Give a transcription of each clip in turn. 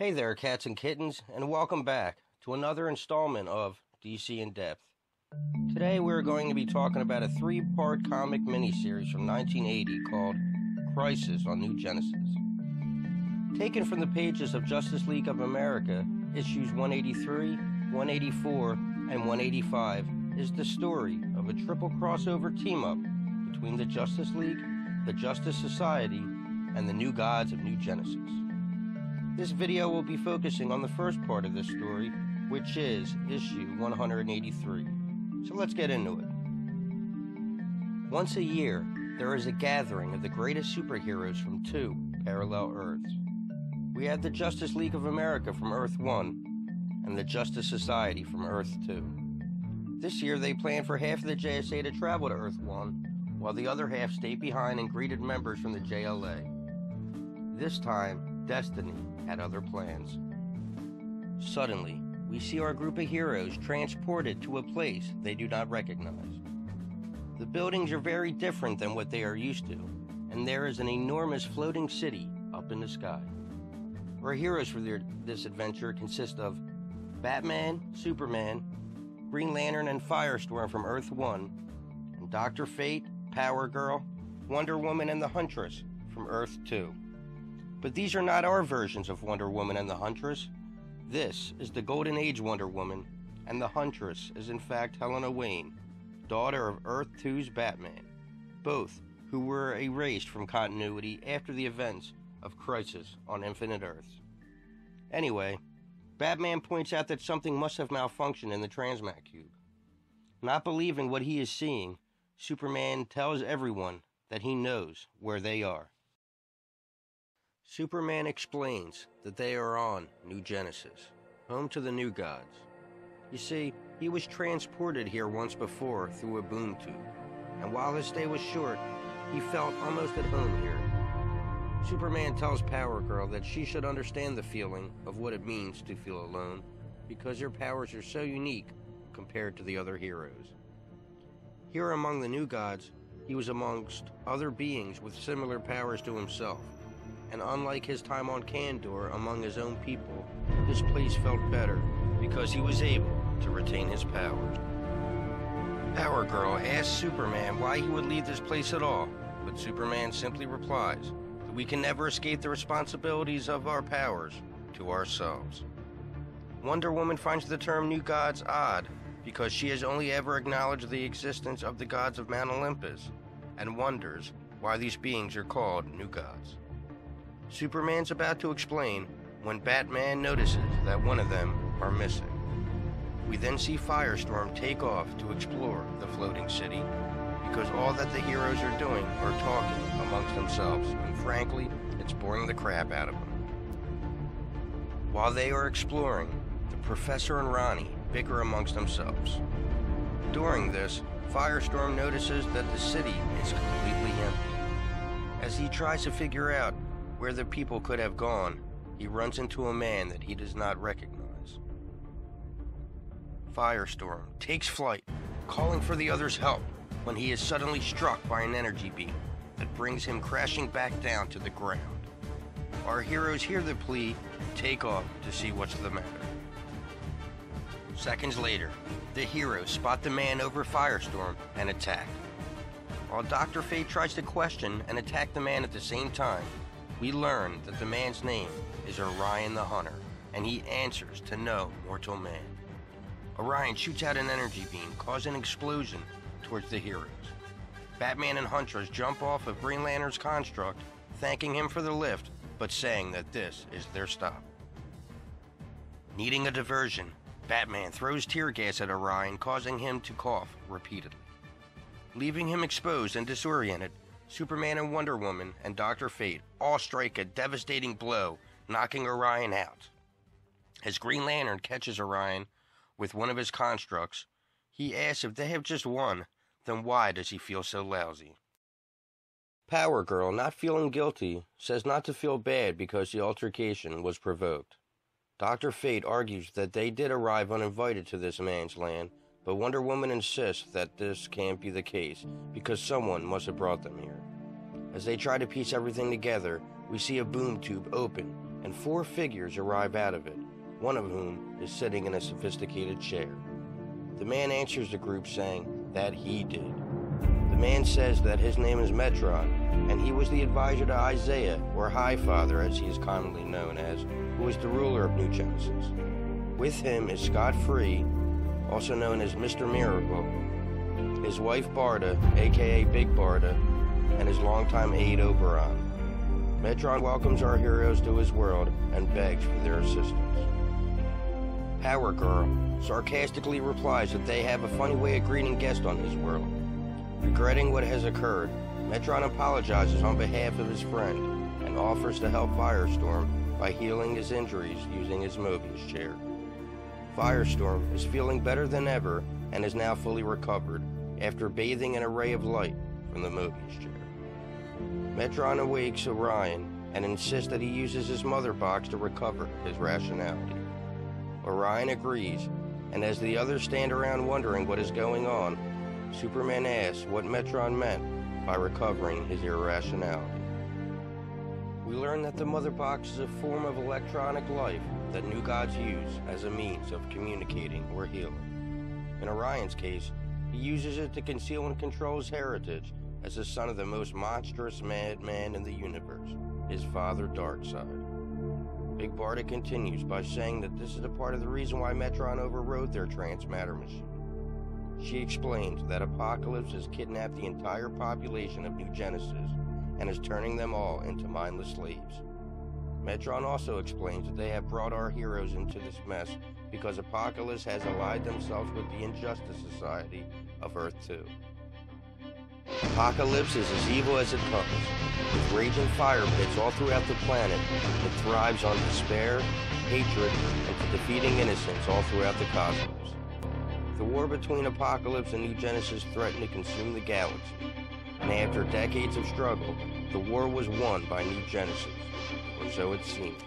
Hey there, cats and kittens, and welcome back to another installment of DC in Depth. Today we're going to be talking about a three-part comic miniseries from 1980 called Crisis on New Genesis. Taken from the pages of Justice League of America, issues 183, 184, and 185 is the story of a triple crossover team-up between the Justice League, the Justice Society, and the New Gods of New Genesis. This video will be focusing on the first part of this story, which is issue 183. So let's get into it. Once a year, there is a gathering of the greatest superheroes from two parallel Earths. We have the Justice League of America from Earth 1 and the Justice Society from Earth 2. This year, they planned for half of the JSA to travel to Earth 1, while the other half stayed behind and greeted members from the JLA. This time, Destiny had other plans. Suddenly, we see our group of heroes transported to a place they do not recognize. The buildings are very different than what they are used to, and there is an enormous floating city up in the sky. Our heroes for this adventure consist of Batman, Superman, Green Lantern, and Firestorm from Earth 1, and Dr. Fate, Power Girl, Wonder Woman, and the Huntress from Earth 2. But these are not our versions of Wonder Woman and the Huntress. This is the Golden Age Wonder Woman, and the Huntress is in fact Helena Wayne, daughter of Earth 2's Batman, both who were erased from continuity after the events of Crisis on Infinite Earths. Anyway, Batman points out that something must have malfunctioned in the Transmat Cube. Not believing what he is seeing, Superman tells everyone that he knows where they are. Superman explains that they are on New Genesis, home to the New Gods. You see, he was transported here once before through a boom tube, and while his stay was short, he felt almost at home here. Superman tells Power Girl that she should understand the feeling of what it means to feel alone, because her powers are so unique compared to the other heroes. Here among the New Gods, he was amongst other beings with similar powers to himself. And unlike his time on Kandor among his own people, this place felt better because he was able to retain his powers. Power Girl asks Superman why he would leave this place at all, but Superman simply replies that we can never escape the responsibilities of our powers to ourselves. Wonder Woman finds the term New Gods odd because she has only ever acknowledged the existence of the gods of Mount Olympus and wonders why these beings are called New Gods. Superman's about to explain when Batman notices that one of them are missing. We then see Firestorm take off to explore the floating city because all that the heroes are doing are talking amongst themselves, and frankly, it's boring the crap out of them. While they are exploring, the Professor and Ronnie bicker amongst themselves. During this, Firestorm notices that the city is completely empty. As he tries to figure out where the people could have gone, he runs into a man that he does not recognize. Firestorm takes flight, calling for the others' help, when he is suddenly struck by an energy beam that brings him crashing back down to the ground. Our heroes hear the plea and take off to see what's the matter. Seconds later, the heroes spot the man over Firestorm and attack. While Dr. Fate tries to question and attack the man at the same time, we learn that the man's name is Orion the Hunter, and he answers to no mortal man. Orion shoots out an energy beam, causing an explosion towards the heroes. Batman and Huntress jump off of Green Lantern's construct, thanking him for the lift, but saying that this is their stop. Needing a diversion, Batman throws tear gas at Orion, causing him to cough repeatedly. Leaving him exposed and disoriented, Superman and Wonder Woman and Dr. Fate all strike a devastating blow, knocking Orion out. As Green Lantern catches Orion with one of his constructs, he asks if they have just won, then why does he feel so lousy? Power Girl, not feeling guilty, says not to feel bad because the altercation was provoked. Dr. Fate argues that they did arrive uninvited to this man's land, but Wonder Woman insists that this can't be the case because someone must have brought them here. As they try to piece everything together, we see a boom tube open and 4 figures arrive out of it, one of whom is sitting in a sophisticated chair. The man answers the group saying that he did. The man says that his name is Metron, and he was the advisor to Isaiah, or Highfather as he is commonly known as, who is the ruler of New Genesis. With him is Scott Free, also known as Mr. Miracle, his wife Barda, aka Big Barda, and his longtime aide Oberon. Metron welcomes our heroes to his world and begs for their assistance. Power Girl sarcastically replies that they have a funny way of greeting guests on his world. Regretting what has occurred, Metron apologizes on behalf of his friend and offers to help Firestorm by healing his injuries using his Mobius chair. Firestorm is feeling better than ever and is now fully recovered after bathing in a ray of light from the Mobius chair. Metron awakes Orion and insists that he uses his mother box to recover his rationality. Orion agrees, and as the others stand around wondering what is going on, Superman asks what Metron meant by recovering his irrationality. We learn that the mother box is a form of electronic life that New Gods use as a means of communicating or healing. In Orion's case, he uses it to conceal and control his heritage as the son of the most monstrous madman in the universe, his father Darkseid. Big Barda continues by saying that this is a part of the reason why Metron overrode their transmatter machine. She explains that Apocalypse has kidnapped the entire population of New Genesis and is turning them all into mindless slaves. Metron also explains that they have brought our heroes into this mess because Apocalypse has allied themselves with the Injustice Society of Earth 2. Apocalypse is as evil as it comes. With raging fire pits all throughout the planet, it thrives on despair, hatred, and to defeating innocents all throughout the cosmos. The war between Apocalypse and New Genesis threatened to consume the galaxy, and after decades of struggle, the war was won by New Genesis, or so it seemed.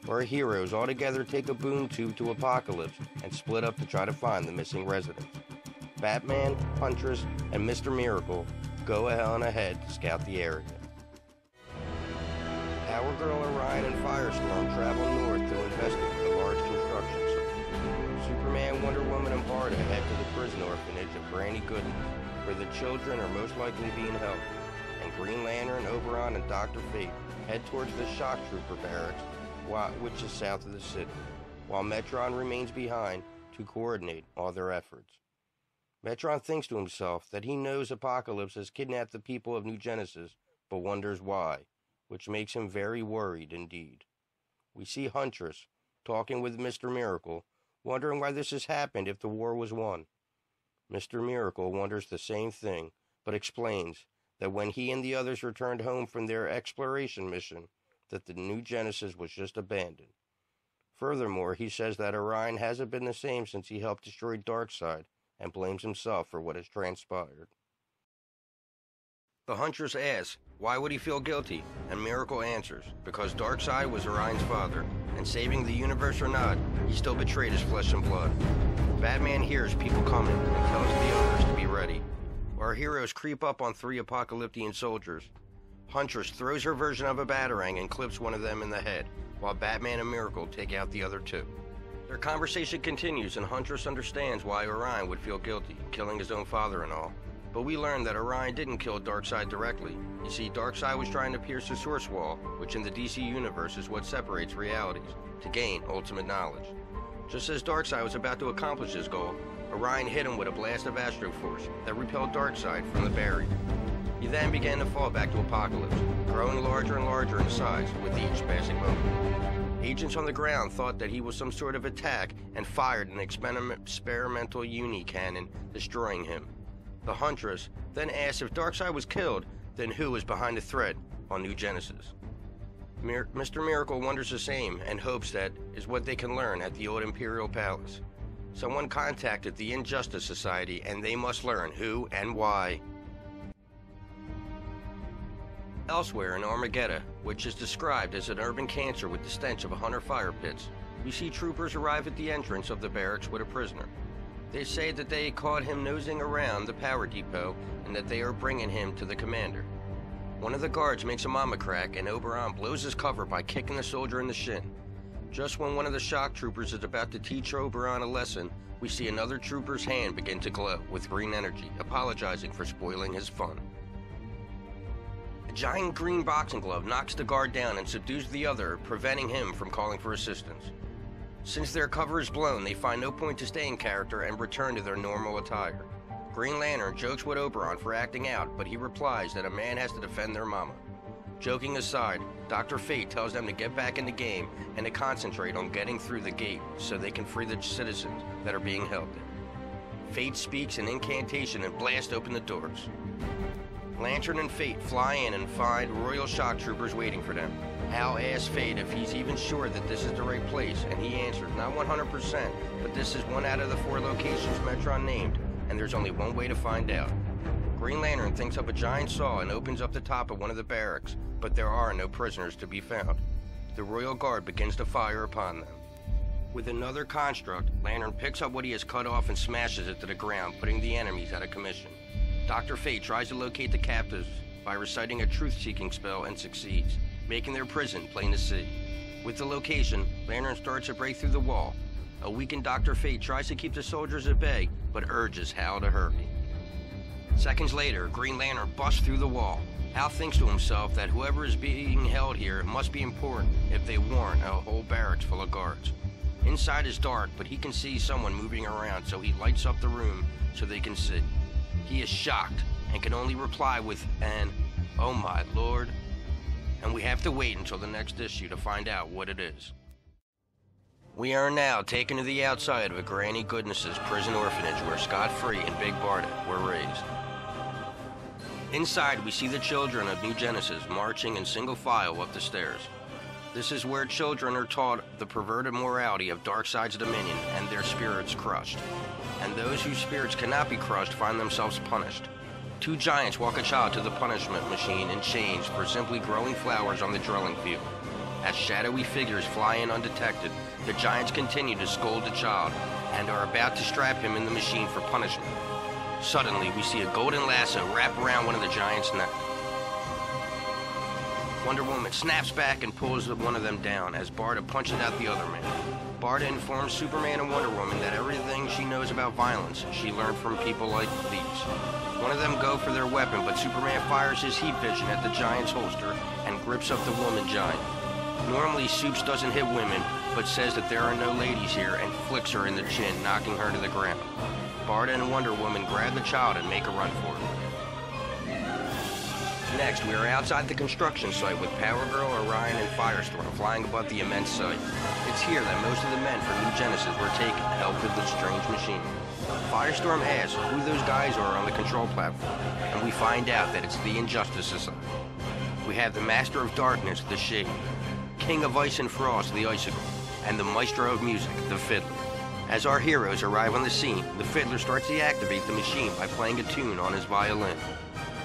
Our heroes all together take a boom tube to Apocalypse and split up to try to find the missing residents. Batman, Huntress, and Mr. Miracle go on ahead to scout the area. Power Girl, Orion, and Firestorm travel north to investigate the large construction site. Superman, Wonder Woman, and Barda head to the prison orphanage of Granny Goodness, where the children are most likely being held, and Green Lantern, Oberon, and Dr. Fate head towards the Shock Trooper barracks, which is south of the city, while Metron remains behind to coordinate all their efforts. Metron thinks to himself that he knows Apocalypse has kidnapped the people of New Genesis, but wonders why, which makes him very worried indeed. We see Huntress talking with Mr. Miracle, wondering why this has happened if the war was won. Mr. Miracle wonders the same thing, but explains that when he and the others returned home from their exploration mission, that the New Genesis was just abandoned. Furthermore, he says that Orion hasn't been the same since he helped destroy Darkseid, and blames himself for what has transpired. The Huntress asks, why would he feel guilty? And Miracle answers, because Darkseid was Orion's father, and saving the universe or not, he still betrayed his flesh and blood. Batman hears people coming and tells the others to be ready. Our heroes creep up on 3 Apocalyptian soldiers. Huntress throws her version of a batarang and clips one of them in the head, while Batman and Miracle take out the other 2. Their conversation continues, and Huntress understands why Orion would feel guilty, killing his own father and all. But we learn that Orion didn't kill Darkseid directly. You see, Darkseid was trying to pierce the Source Wall, which in the DC universe is what separates realities, to gain ultimate knowledge. Just as Darkseid was about to accomplish his goal, Orion hit him with a blast of Astroforce that repelled Darkseid from the barrier. He then began to fall back to Apocalypse, growing larger and larger in size with each passing moment. Agents on the ground thought that he was some sort of attack and fired an experimental uni-cannon, destroying him. The Huntress then asked if Darkseid was killed, then who was behind the threat on New Genesis. Mr. Miracle wonders the same and hopes that is what they can learn at the old Imperial Palace. Someone contacted the Injustice Society and they must learn who and why. Elsewhere in Armageddon, which is described as an urban cancer with the stench of 100 fire pits, we see troopers arrive at the entrance of the barracks with a prisoner. They say that they caught him nosing around the power depot and that they are bringing him to the commander. One of the guards makes a mama crack, and Oberon blows his cover by kicking the soldier in the shin. Just when one of the shock troopers is about to teach Oberon a lesson, we see another trooper's hand begin to glow with green energy, apologizing for spoiling his fun. A giant green boxing glove knocks the guard down and subdues the other, preventing him from calling for assistance. Since their cover is blown, they find no point to stay in character and return to their normal attire. Green Lantern jokes with Oberon for acting out, but he replies that a man has to defend their mama. Joking aside, Dr. Fate tells them to get back in the game and to concentrate on getting through the gate so they can free the citizens that are being held there. Fate speaks an incantation and blasts open the doors. Lantern and Fate fly in and find Royal Shock Troopers waiting for them. Hal asks Fate if he's even sure that this is the right place, and he answers, not 100%, but this is one out of the 4 locations Metron named, and there's only one way to find out. Green Lantern thinks up a giant saw and opens up the top of one of the barracks, but there are no prisoners to be found. The Royal Guard begins to fire upon them. With another construct, Lantern picks up what he has cut off and smashes it to the ground, putting the enemies out of commission. Dr. Fate tries to locate the captives by reciting a truth-seeking spell and succeeds, making their prison plain to see. With the location, Lantern starts to break through the wall. A weakened Dr. Fate tries to keep the soldiers at bay, but urges Hal to hurry. Seconds later, Green Lantern busts through the wall. Hal thinks to himself that whoever is being held here must be important if they warrant a whole barracks full of guards. Inside is dark, but he can see someone moving around, so he lights up the room so they can see. He is shocked and can only reply with an, "Oh my lord," and we have to wait until the next issue to find out what it is. We are now taken to the outside of a Granny Goodness's prison orphanage where Scott Free and Big Barda were raised. Inside, we see the children of New Genesis marching in single file up the stairs. This is where children are taught the perverted morality of Darkseid's dominion and their spirits crushed. And those whose spirits cannot be crushed find themselves punished. 2 giants walk a child to the punishment machine in chains for simply growing flowers on the drilling field. As shadowy figures fly in undetected, the giants continue to scold the child and are about to strap him in the machine for punishment. Suddenly, we see a golden lasso wrap around one of the giants' neck. Wonder Woman snaps back and pulls one of them down as Barda punches out the other man. Barda informs Superman and Wonder Woman that everything she knows about violence she learned from people like these. One of them go for their weapon, but Superman fires his heat vision at the giant's holster and grips up the woman giant. Normally, Supes doesn't hit women, but says that there are no ladies here and flicks her in the chin, knocking her to the ground. Barda and Wonder Woman grab the child and make a run for it. Next, we are outside the construction site with Power Girl, Orion, and Firestorm flying above the immense site. It's here that most of the men from New Genesis were taken to help with the strange machine. Firestorm asks who those guys are on the control platform, and we find out that it's the Injustice Society. We have the Master of Darkness, the Shade, King of Ice and Frost, the Icicle, and the Maestro of Music, the Fiddler. As our heroes arrive on the scene, the Fiddler starts to activate the machine by playing a tune on his violin.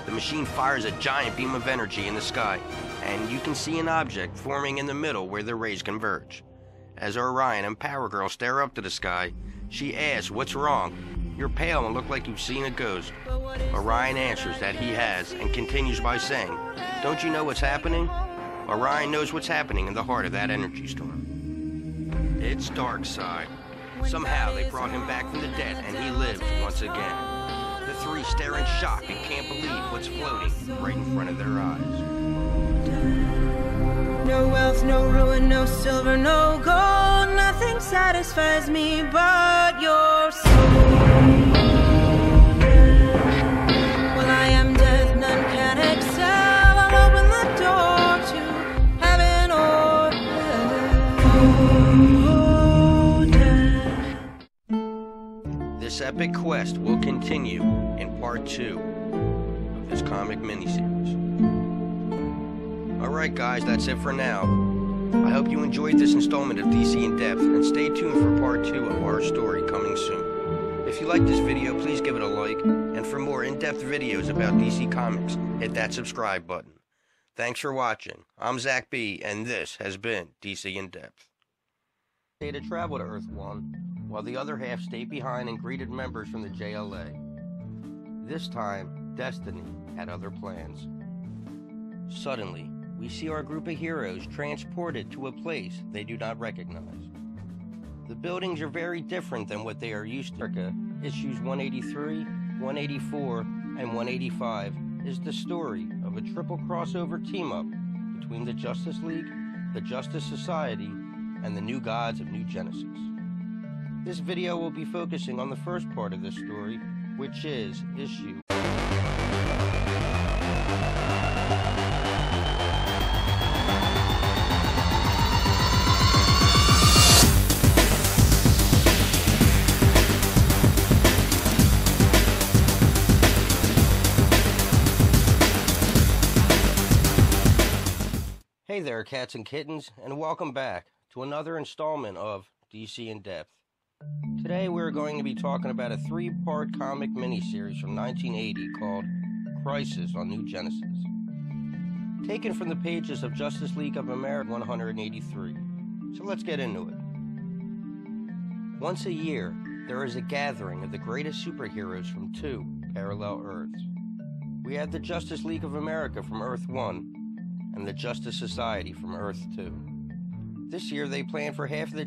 The machine fires a giant beam of energy in the sky, and you can see an object forming in the middle where the rays converge. As Orion and Power Girl stare up to the sky, she asks, "What's wrong? You're pale and look like you've seen a ghost." Orion answers that he has, and continues by saying, "Don't you know what's happening?" Orion knows what's happening in the heart of that energy storm. It's Darkseid. Somehow they brought him back from the dead, and he lives once again. The 3 stare in shock and can't believe what's floating right in front of their eyes. No wealth, no ruin, no silver, no gold. Nothing satisfies me but your soul. Well, I am death, none can excel. I'll open the door to heaven or hell. This epic quest will continue in part 2 of this comic miniseries. Alright guys, that's it for now. I hope you enjoyed this installment of DC In Depth, and stay tuned for part 2 of our story coming soon. If you like this video, please give it a like, and for more in-depth videos about DC Comics, hit that subscribe button. Thanks for watching. I'm Zach B, and this has been DC In Depth. They to travel to Earth 1, while the other half stayed behind and greeted members from the JLA. This time, Destiny had other plans. Suddenly, we see our group of heroes transported to a place they do not recognize. The buildings are very different than what they are used to. Issues 183, 184, and 185 is the story of a triple crossover team-up between the Justice League, the Justice Society, and the New Gods of New Genesis. This video will be focusing on the first part of this story, which is issue. Hey there, cats and kittens, and welcome back to another installment of DC in Depth. Today we're going to be talking about a 3-part comic miniseries from 1980 called Crisis on New Genesis, taken from the pages of Justice League of America 183. So let's get into it. Once a year, there is a gathering of the greatest superheroes from 2 parallel Earths. We have the Justice League of America from Earth 1 and the Justice Society from Earth 2. This year they plan for half of the